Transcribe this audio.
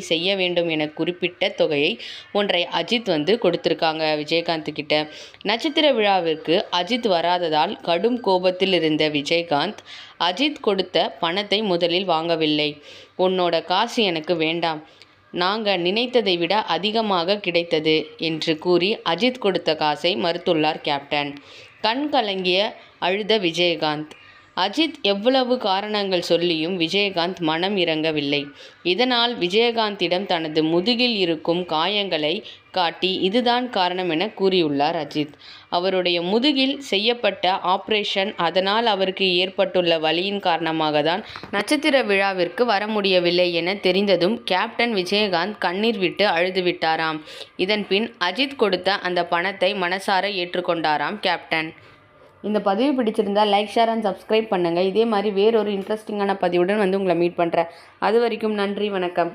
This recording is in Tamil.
செய்ய வேண்டும் என குறிப்பிட்ட தொகையை ஒன்றை அஜித் கொடுத்திருக்காங்க விஜயகாந்த் கிட்ட. நட்சத்திர விழாவிற்கு அஜித் வராததால் கடும் கோபத்தில் இருந்த விஜயகாந்த் அஜித் கொடுத்த பணத்தை முதலில் வாங்கவில்லை. உன்னோட காசு எனக்கு வேண்டாம், நாங்க நினைத்ததை விட அதிகமாக கிடைத்தது என்று கூறி அஜித் கொடுத்த காசை மறுத்துள்ளார் கேப்டன். கண் கலங்கிய அழுத விஜயகாந்த். அஜித் எவ்வளவு காரணங்கள் சொல்லியும் விஜயகாந்த் மனம் இறங்கவில்லை. இதனால் விஜயகாந்திடம் தனது முதுகில் இருக்கும் காயங்களை காட்டி இதுதான் காரணம் என கூறியுள்ளார் அஜித். அவருடைய முதுகில் செய்யப்பட்ட ஆபரேஷன், அதனால் அவருக்கு ஏற்பட்டுள்ள வலியின் காரணமாக தான் நட்சத்திர விழாவிற்கு வர முடியவில்லை என தெரிந்ததும் கேப்டன் விஜயகாந்த் கண்ணீர் விட்டு அழுதுவிட்டாராம். இதன் பின் அஜித் கொடுத்த அந்த பணத்தை மனசார ஏற்றுக்கொண்டாராம் கேப்டன். இந்த பதிவு பிடிச்சிருந்தால் லைக், ஷேர் அண்ட் சப்ஸ்கிரைப் பண்ணுங்கள். இதே மாதிரி வேறொரு இன்ட்ரெஸ்டிங்கான பதிவுடன் உங்களை மீட் பண்ணுறேன். அது வரைக்கும் நன்றி, வணக்கம்.